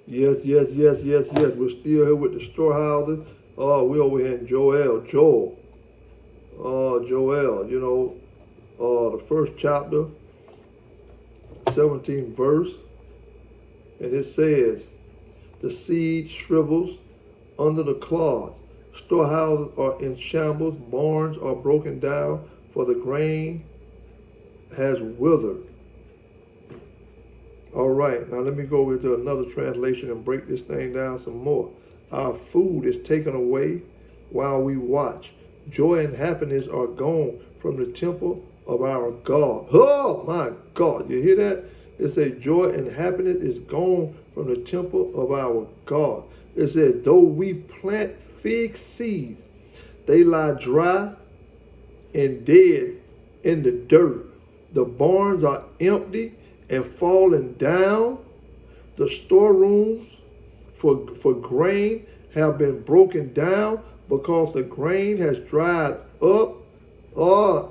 Yes, yes, yes, yes, yes. We're still here with the storehouses. We over here in Joel. Joel, the first chapter, 17th verse, and it says, the seed shrivels under the clods. Storehouses are in shambles, barns are broken down, for the grain has withered. All right, now let me go over to another translation and break this thing down some more. Our food is taken away while we watch. Joy and happiness are gone from the temple of our God. Oh my God, you hear that? It says joy and happiness is gone from the temple of our God. It says though we plant fig seeds, they lie dry and dead in the dirt. The barns are empty and falling down. The storerooms for grain have been broken down because the grain has dried up.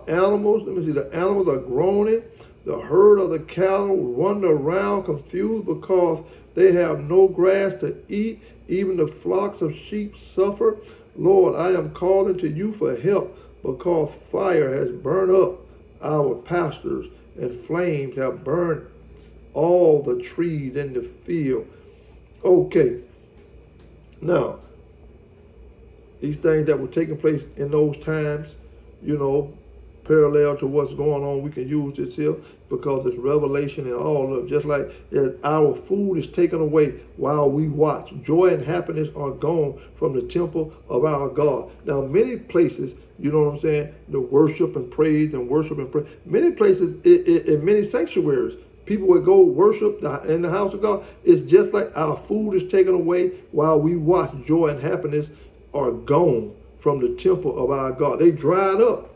Animals, let me see, the animals are groaning. The herd of the cattle wander around confused because they have no grass to eat. Even the flocks of sheep suffer. Lord, I am calling to you for help because fire has burned up our pastures and flames have burned all the trees in the field. Okay. Now, these things that were taking place in those times, parallel to what's going on, we can use this here because it's revelation and all of it. Just like our food is taken away while we watch. Joy and happiness are gone from the temple of our God. Now, many places, you know what I'm saying, the worship and praise and worship and praise. Many places, in many sanctuaries, people would go worship in the house of God. It's just like our food is taken away while we watch. Joy and happiness are gone from the temple of our God. They dried up.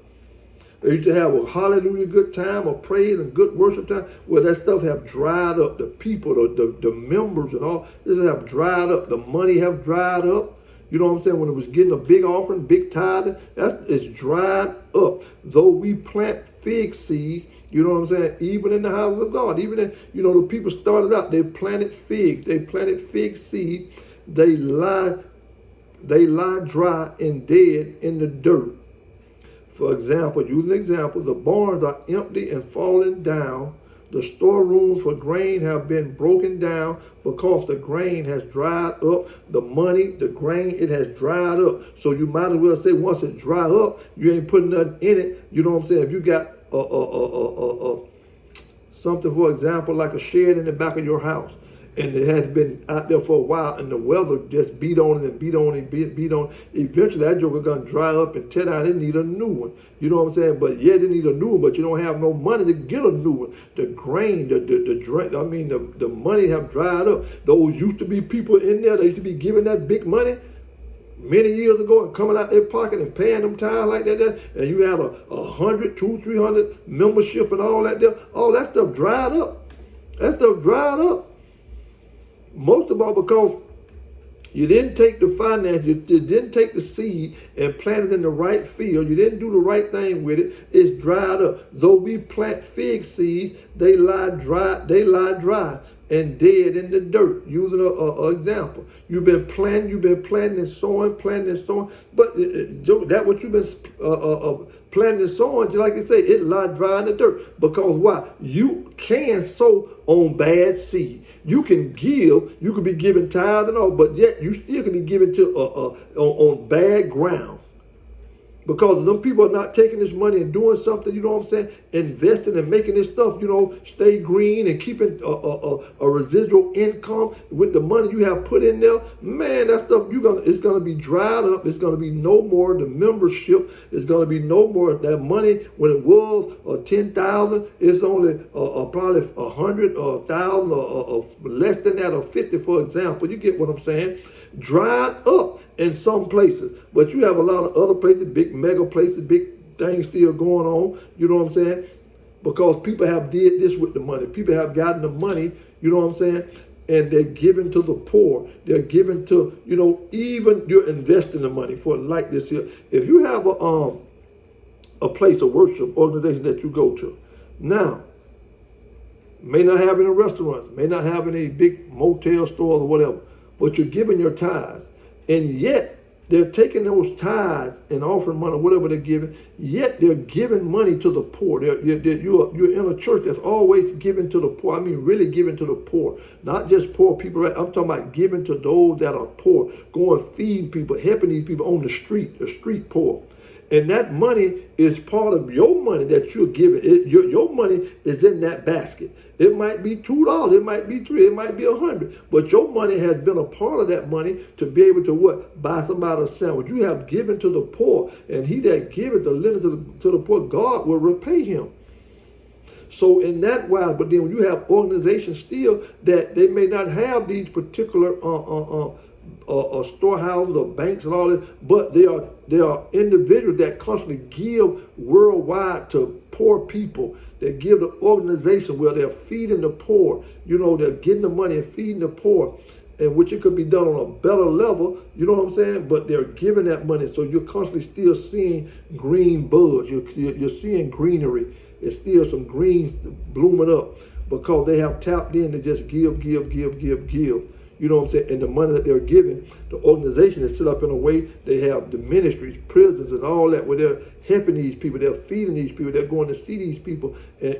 They used to have a hallelujah good time, a praise and good worship time. Well, that stuff have dried up. The people, the members and all, this have dried up. The money have dried up. You know what I'm saying? When it was getting a big offering, big tithing, it's dried up. Though we plant fig seeds, you know what I'm saying? Even in the house of God, even in, the people started out, they planted figs. They planted fig seeds. They lie dry and dead in the dirt. For example, using an example, the barns are empty and falling down. The storerooms for grain have been broken down because the grain has dried up. The money, the grain, it has dried up. So you might as well say once it dry up, you ain't putting nothing in it. You know what I'm saying? If you got something, for example, like a shed in the back of your house, and it has been out there for a while, and the weather just beat on it and beat on it, beat on it. Eventually, that joker gonna dry up and tear down. They need a new one. You know what I'm saying? But yeah, they need a new one, but you don't have no money to get a new one. The grain, the money have dried up. Those used to be people in there. They used to be giving that big money many years ago and coming out their pocket and paying them tithes like that, and you have 100, 200, 300 membership and all that there. All that stuff dried up. That stuff dried up. Most of all because you didn't take the finance, you didn't take the seed and plant it in the right field. You didn't do the right thing with it. It's dried up. Though we plant fig seeds, they lie dry and dead in the dirt. Using an example. You've been planting and sowing, but that what you've been planting and sowing, just like I say, it lie dry in the dirt. Because why? You can sow on bad seed. You can give, you could be giving tithes and all, but yet you still can be giving to on bad ground. Because them people are not taking this money and doing something, you know what I'm saying, investing and making this stuff, stay green and keeping a residual income with the money you have put in there. Man, that stuff, it's gonna be dried up. It's gonna be no more the membership. It's gonna be no more that money. When it was 10,000, it's only probably 100 or 1,000 or less than that, or 50, for example. You get what I'm saying? Dried up in some places, but you have a lot of other places, big mega places, big things still going on. You know what I'm saying? Because people have did this with the money. People have gotten the money. You know what I'm saying? And they're giving to the poor. They're giving to, even you're investing the money for like this here. If you have a place of worship organization that you go to, now may not have any restaurants, may not have any big motel stores or whatever, but you're giving your tithes. And yet, they're taking those tithes and offering money, whatever they're giving, yet they're giving money to the poor. You're in a church that's always giving to the poor. I mean, really giving to the poor. Not just poor people, right? I'm talking about giving to those that are poor, going feeding people, helping these people on the street poor. And that money is part of your money that you're giving. Your money is in that basket. It might be $2, it might be $3, it might be $100. But your money has been a part of that money to be able to what? Buy somebody a sandwich. You have given to the poor, and he that giveth the lendeth to the poor, God will repay him. So in that way, but then when you have organizations still that they may not have these particular storehouses or banks and all that, but they are individuals that constantly give worldwide to poor people. They give the organization where they're feeding the poor. They're getting the money and feeding the poor, and which it could be done on a better level. You know what I'm saying? But they're giving that money, so you're constantly still seeing green buds. You're seeing greenery. It's still some greens blooming up because they have tapped in to just give. You know what I'm saying? And the money that they're giving, the organization is set up in a way, they have the ministries, prisons, and all that, where they're helping these people, they're feeding these people, they're going to see these people, and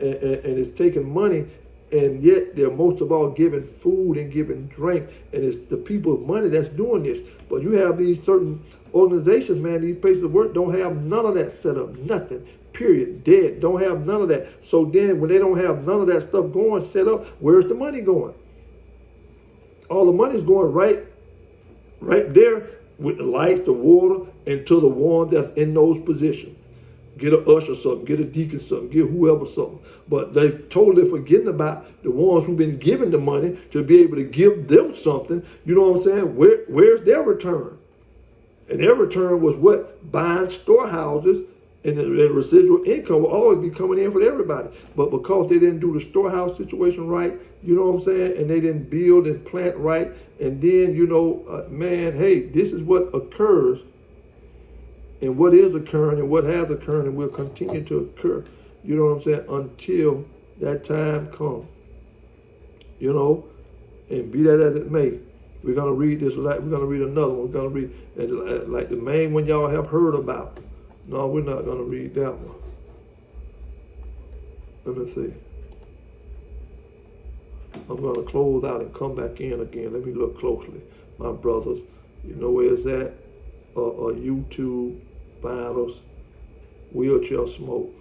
it's taking money, and yet they're most of all giving food and giving drink, and it's the people's money that's doing this. But you have these certain organizations, man, these places of work don't have none of that set up, nothing. Period. Dead. Don't have none of that. So then when they don't have none of that stuff going, set up, where's the money going? All the money's going right there with the lights, the water, and to the one that's in those positions. Get an usher something, get a deacon something, get whoever something. But they've totally forgetting about the ones who've been given the money to be able to give them something. You know what I'm saying? Where's their return? And their return was what? Buying storehouses, and the residual income will always be coming in for everybody. But because they didn't do the storehouse situation right, you know what I'm saying, and they didn't build and plant right, and then, man, hey, this is what occurs, and what is occurring, and what has occurred, and will continue to occur, you know what I'm saying, until that time comes. And be that as it may, we're going to read this, we're going to read another one, we're going to read, like the main one y'all have heard about. No, we're not going to read that one. Let me see. I'm going to close out and come back in again. Let me look closely. My brothers, you know where it's at? YouTube, find us, Wheelchair Smoke.